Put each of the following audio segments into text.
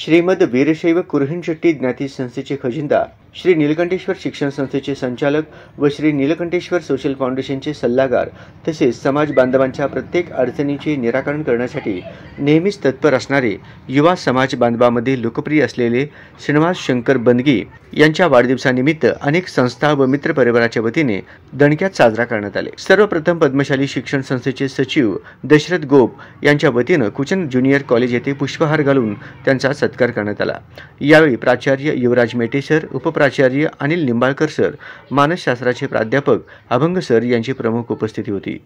श्रीमद वीरशैव कुरुहिणशेट्टी ज्ञाती संस्थेचे खजिनदार, श्री नीलकंठेश्वर शिक्षण संस्थेचे संचालक व श्री नीलकंठेश्वर सोशल फाउंडेशनचे सल्लागार तसेच समाज बांधवांच्या प्रत्येक अडचणीचे निराकरण करण्यासाठी नेहमीच तत्पर असणारे युवा समाज बांधवांमध्ये लोकप्रिय असलेले श्रीनिवास शंकर बंदगी यांच्या वाढदिवसानिमित्त अनेक संस्था व मित्र परिवाराच्या वतीने दणक्यात साजरा करण्यात आले। सर्वप्रथम पद्मशाली शिक्षण संस्थेचे सचिव दशरथ गोप यांच्या वतीने कुचन ज्युनियर कॉलेज येथे पुष्पहार घालून त्यांचा सत्कार करण्यात आला। यावेळी प्राचार्य युवराज मेटे सर, उपप्राचार्य अनिल निंबाळकर सर, मानसशास्त्राचे प्राध्यापक अभंग सर यांची प्रमुख उपस्थिती होती।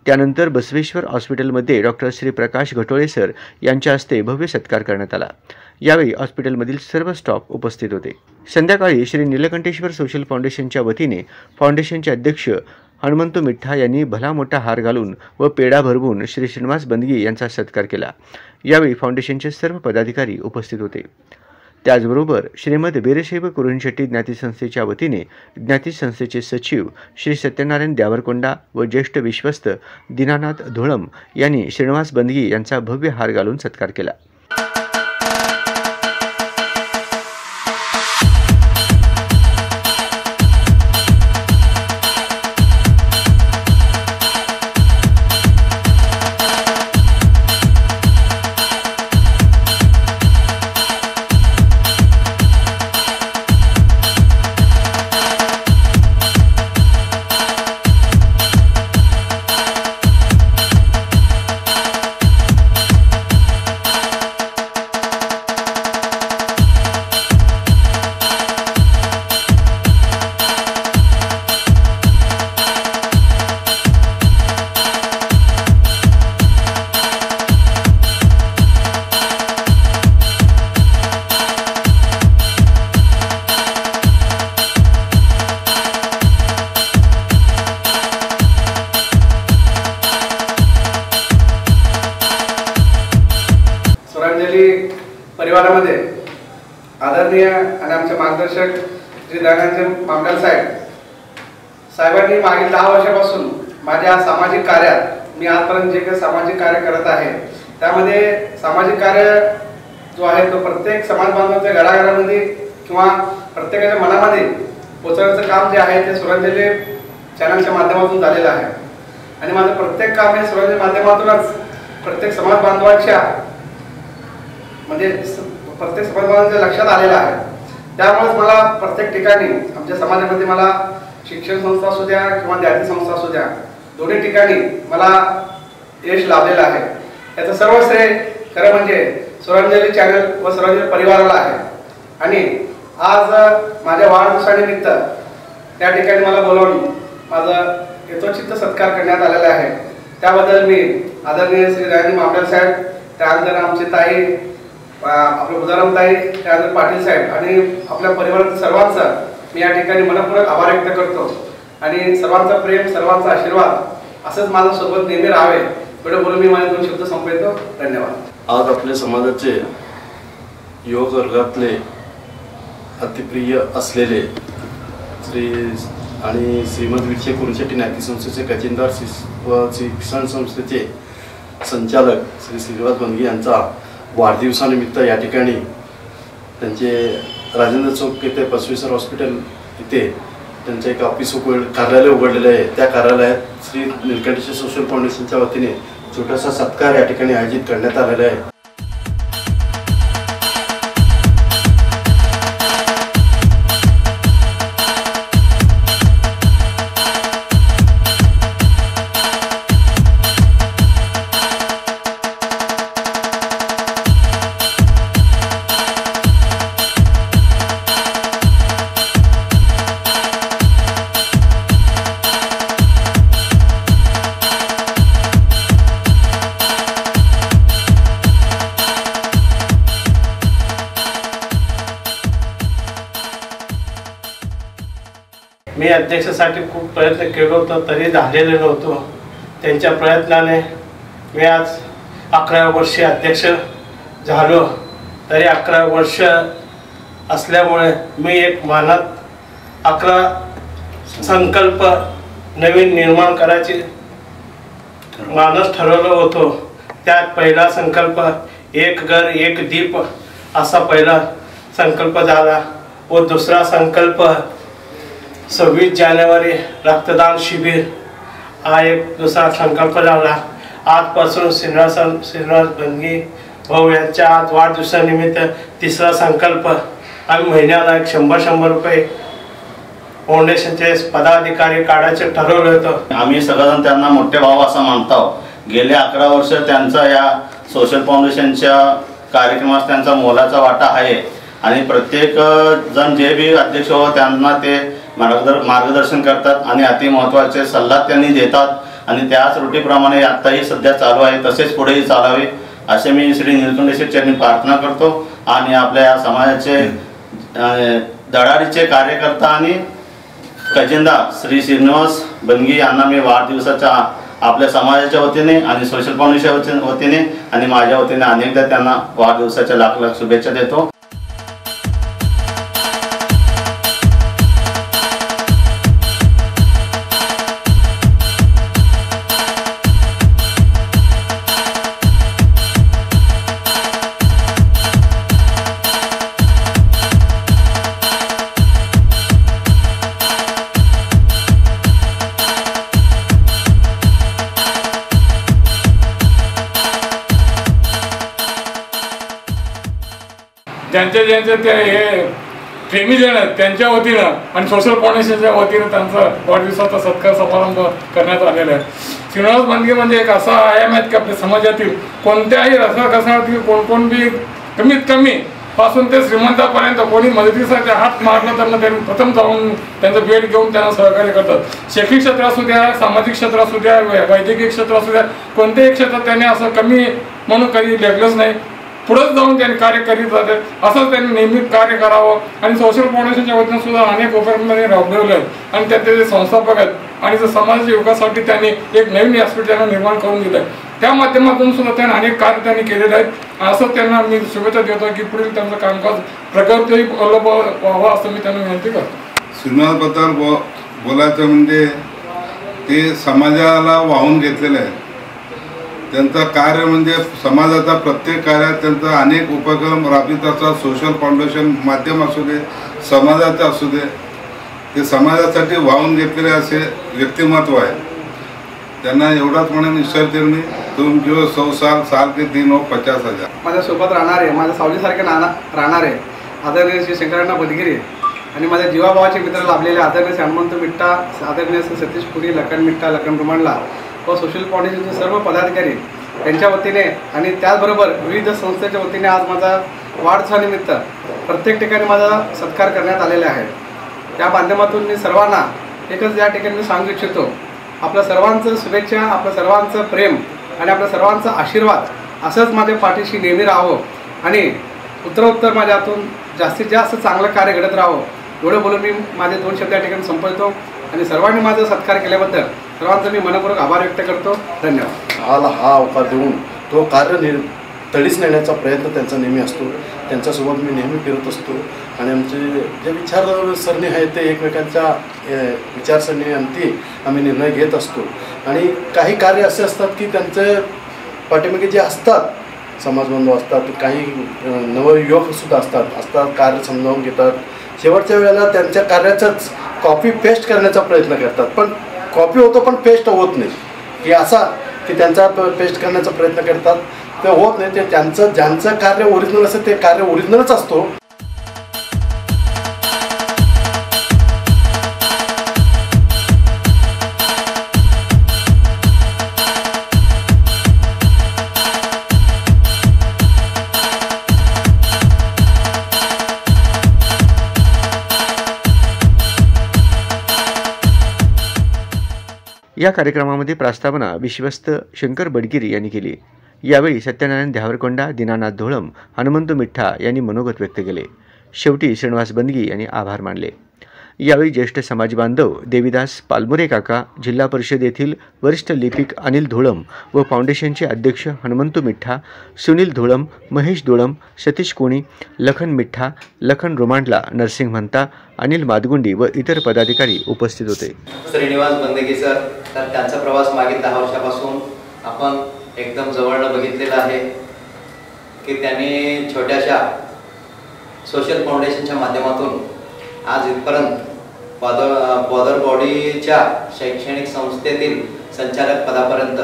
त्यानंतर बसवेश्वर हॉस्पिटलमध्ये डॉक्टर श्री प्रकाश घटोळे सर यांच्या हस्ते भव्य सत्कार करण्यात आला। यावेळी हॉस्पिटलमधील सर्व स्टाफ उपस्थित होते। संध्याकाळी श्री नीलकंठेश्वर सोशल फाउंडेशनच्या वतीने फाउंडेशनचे अध्यक्ष हनुमंतू मिठ्ठा यांनी भला मोठा हार घालून व पेढा भरवून श्री श्रीनिवास बंदगी यांचा सत्कार केला। यावेळी फाउंडेशनचे सर्व पदाधिकारी उपस्थित होते। त्याचबरोबर श्रीमद वीरशैव कुरुहिणशेट्टी ज्ञाती संस्थेच्या वतीने ज्ञाती संस्थेचे सचिव श्री सत्यनारायण द्यावरकोंडा व ज्येष्ठ विश्वस्त दीनानाथ धोळम यांनी श्रीनिवास बंदगी यांचा भव्य हार घालून सत्कार केला। परिवारामध्ये आदरणीय आणि आमचे मार्गदर्शक श्री दयानंद मामदार साहेबांनी मागील 10 वर्षापासून माझ्या सामाजिक कार्यात मी आजपर्यंत जे काही सामाजिक कार्य करत आहे त्यामध्ये सामाजिक कार्य जो आहे तो प्रत्येक समाज बांधवांच्या घराघरामध्ये किंवा प्रत्येकाच्या मनामध्ये पोहोचवण्याचं काम जे आहे ते सुरांजली चॅनलच्या माध्यमातून झालेलं आहे आणि माझं प्रत्येक काम हे सुरांजली माध्यमातूनच प्रत्येक समाज बांधवांच्या म्हणजे प्रत्येक समाजाच्या लक्षात आलेला आहे। त्यामुळेच मला प्रत्येक ठिकाणी आमच्या समाजामध्ये मला शिक्षण संस्था असू द्या किंवा ज्ञाती संस्था असू द्या दोन्ही ठिकाणी मला यश लाभलेलं आहे। याचं सर्व श्रेय खरं म्हणजे सुरांजली चॅनल व सुरांजली परिवाराला आहे आणि आज माझ्या वाढदिवसानिमित्त त्या ठिकाणी मला बोलावून माझं यथोचित सत्कार करण्यात आलेला आहे। त्याबद्दल मी आदरणीय श्री दयानंद मामदार साहेब, त्यानंतर आमचे ताई आपले उदाराम ताई, त्यानंतर पाटील साहेब आणि आपल्या परिवारातील सर्वांचा मी या ठिकाणी मनपूर्वक आभार व्यक्त करतो आणि सर्वांचा प्रेम, सर्वांचा आशीर्वाद असंच माझ्या सोबत नेहमी राहावे एवढं बोलून मी माझे 2 शब्द संपवतो। धन्यवाद। आज आपल्या समाजाचे युवक वर्गातले अतिप्रिय असलेले श्रीमद वीरशैव कुरुहिणशेट्टी ज्ञाती संस्थेचे खजिनदार व शिक्षण संस्थेचे संचालक श्री श्रीनिवास बंदगी यांचा वाढदिवसानिमित्त या ठिकाणी त्यांचे राजेंद्र चौक येथे बसवेश्वर हॉस्पिटल इथे त्यांचे एक ऑफिस कार्यालय उघडलेले आहे। त्या कार्यालयात श्री नीलकंठेश्वर सोशल फाउंडेशनच्या वतीने छोटासा सत्कार या ठिकाणी आयोजित करण्यात आलेला आहे। मी अध्यक्षासाठी खूप प्रयत्न केलो होतो तरी झालेलं नव्हतो। त्यांच्या प्रयत्नाने मी आज 11व्या वर्षी अध्यक्ष झालो। तरी 11 वर्ष असल्यामुळे मी एक मनात 11 संकल्प नवीन निर्माण करायचे मानस ठरवलं होतं। त्यात पहिला संकल्प एक घर एक दीप असा पहिला संकल्प झाला व दुसरा संकल्प 26 जानेवारी रक्तदान शिबिर हा एक दुसरा संकल्प झाला। आजपासून श्रीनिवास बनगी भाऊ यांच्या आज वाढदिवसानिमित्त तिसरा संकल्प आम्ही महिन्याला 100 रुपये फाउंडेशनचे पदाधिकारी काढायचे ठरवलं होतं। आम्ही सगळेजण त्यांना मोठे भाऊ असं मानतो। गेले 11 वर्ष त्यांचा या सोशल फाउंडेशनच्या कार्यक्रमात त्यांचा मोलाचा वाटा आहे आणि प्रत्येक जण जे बी अध्यक्ष हो त्यांना ते मार्गदर्शन करतात आणि अति महत्त्वाचे सल्ला त्यांनी देतात आणि त्याच रूटीप्रमाणे आत्ताही सध्या चालू आहे, तसेच पुढेही चालावे असे मी श्री नीलकंठेश्वर चरणी प्रार्थना करतो। आणि आपल्या या समाजाचे धडाडीचे कार्यकर्ता आणि खजिनदार श्री श्रीनिवास बनगी यांना मी वाढदिवसाच्या आपल्या समाजाच्या वतीने आणि सोशल फाउंडेशनच्या वतीने आणि माझ्या वतीने अनेकदा त्यांना वाढदिवसाच्या लाख लाख शुभेच्छा देतो। ज्यांचे ते हे प्रेमी जण आहेत त्यांच्या वतीनं आणि सोशल फाउंडेशनच्या वतीनं त्यांचा वाढदिवसाचा सत्कार समारंभ करण्यात आलेला आहे। श्रीनिवास बनगी म्हणजे एक असा आयाम आहे की आपल्या समाजातील कोणत्याही रसाकसातील कोण बी कमीत कमी पासून ते श्रीमंतापर्यंत कोणी मदतीसाठी हात मारला त्यांना त्यांनी प्रथम जाऊन त्यांचं भेट घेऊन त्यांना सहकार्य करतात। शैक्षणिक क्षेत्र असू द्या, सामाजिक क्षेत्र असू द्या, वैद्यकीय क्षेत्र असू द्या, कोणत्याही क्षेत्रात त्यांनी असं कमी म्हणून कधी लेखलंच नाही, पुढेच जाऊन त्यांनी कार्य करीत जाते। असंच त्यांनी नेहमी कार्य करावं आणि सोशल फाउंडेशनच्या वतीने सुद्धा अनेक उपक्रम राबवले आहेत आणि त्याचे जे संस्थापक आहेत आणि समाजाच्या विकासासाठी त्यांनी एक नवीन व्यासपीठ त्यांना निर्माण करून दिलं आहे। त्या माध्यमातून सुद्धा त्यांनी अनेक कार्य त्यांनी केलेले आहेत। असं त्यांना मी शुभेच्छा देतो की पुढील त्यांचं कामकाज प्रगती व्हावं असं मी त्यांना विनंती करतो। श्रीनिवासबद्दल बोलायचं म्हणजे ते समाजाला वाहून घेतलेलं आहे। त्यांचं कार्य म्हणजे समाजाचा प्रत्येक कार्यात त्यांचा अनेक उपक्रम राबवित असतात। सोशल फाउंडेशन माध्यम असू दे, समाजाचं असू दे, ते समाजासाठी वाहून घेतलेले असे व्यक्तिमत्व आहे। त्यांना एवढाच म्हणून ईश्वर चरणी तुम जो 100 साल साल के दिन हो 50,000। माझ्यासोबत राहणारे माझ्या सावलीसारखे राहणारे आदरणीय श्री शंकरांना बदगिरे आणि माझ्या जीवाभावाचे मित्र लाभलेले आदरणीय हनुमंत मिट्टा, आदरणीय श्री सतीश पुरी, लखन मिट्टा, लखन रुमणला व सोशल फाउंडेशनचे सर्व पदाधिकारी यांच्या वतीने आणि त्याचबरोबर विविध संस्थेच्या वतीने आज माझा वाढदिवसानिमित्त प्रत्येक ठिकाणी माझा सत्कार करण्यात आलेला आहे। त्या माध्यमातून मी सर्वांना एकच या ठिकाणी सांगू इच्छितो, आपल्या सर्वांचं शुभेच्छा, आपल्या सर्वांचं प्रेम आणि आपल्या सर्वांचा आशीर्वाद असंच माझ्या पाठीशी नेहमी राहावं आणि उत्तरोत्तर माझ्या हातून जास्तीत जास्त चांगलं कार्य घडत राहावं एवढं बोलून मी माझे 2 शब्द या ठिकाणी संपवतो आणि सर्वांनी माझा सत्कार केल्याबद्दल सर्वांचा मी मनपूर्वक आभार व्यक्त करतो। धन्यवाद। हा अवकार देऊन तो कार्य तडीस नेण्याचा प्रयत्न त्यांचा नेहमी असतो। त्यांच्यासोबत मी नेहमी फिरत असतो आणि आमचे जे विचारसरणी आहे ते एकमेकांच्या विचारसरणी अंती आम्ही निर्णय घेत असतो आणि काही कार्य असे असतात की त्यांचे पाठीमागे जे असतात समाजबांधव असतात, काही नवयुवकसुद्धा असतात कार्य समजावून घेतात। शेवटच्या वेळेला त्यांच्या कार्याचाच कॉपी पेस्ट करण्याचा प्रयत्न करतात, पण कॉपी होतो पण पेस्ट होत नाही की असा की त्यांचा पेस्ट करण्याचा प्रयत्न करतात ते होत नाही। ते ज्यांचं कार्य ओरिजिनल असतं ते कार्य ओरिजिनलच असतो। या कार्यक्रमामध्ये प्रस्तावना विश्वस्त शंकर बडगिरी यांनी केली। यावेळी सत्यनारायण देहावरकोंडा, दीनानाथ धोळम, हनुमंत मिठ्ठा यांनी मनोगत व्यक्त केले। शेवटी श्रीनिवास बनगी यांनी आभार मानले। यावेळी ज्येष्ठ समाज बांधव देवीदास पालमुरे काका, जिल्हा परिषद येथील वरिष्ठ लिपिक अनिल धोळम व फाउंडेशनचे अध्यक्ष हनुमंत मिठ्ठा, सुनील धोळम, महेश धोळम, सतीश कोणी, लखन मिठ्ठा, लखन रुमांडला, नरसिंग म्हणता, अनिल मादगुंडी व इतर पदाधिकारी उपस्थित होते। श्रीनिवास बनगी सर, तर त्यांचा प्रवास मागील 10 वर्षापासून आपण एकदम जवळनं बघितलेला आहे की त्यांनी छोट्याशा सोशल फाउंडेशनच्या माध्यमातून आज इथपर्यंत बॉदर बॉडीच्या शैक्षणिक संस्थेतील संचालक पदापर्यंत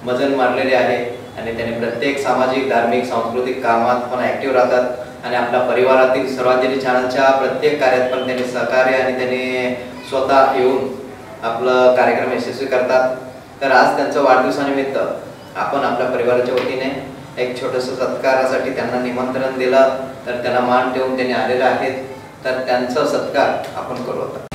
मजल मारलेले आहे आणि त्यांनी प्रत्येक सामाजिक, धार्मिक, सांस्कृतिक कामात पण ॲक्टिव्ह राहतात आणि आपल्या परिवारातील सर्वांजली चॅनलच्या प्रत्येक कार्यात पण त्यांनी सहकार्य आणि त्यांनी स्वतः येऊन आपलं कार्यक्रम यशस्वी करतात. तर आज त्यांच्या वाढदिवसानिमित्त आपण आपल्या परिवाराच्या वतीने एक छोटंसं सत्कारासाठी त्यांना निमंत्रण दिलं, तर त्यांना मान ठेवून त्यांनी आलेले आहेत, तर त्यांचा सत्कार आपण करू आता.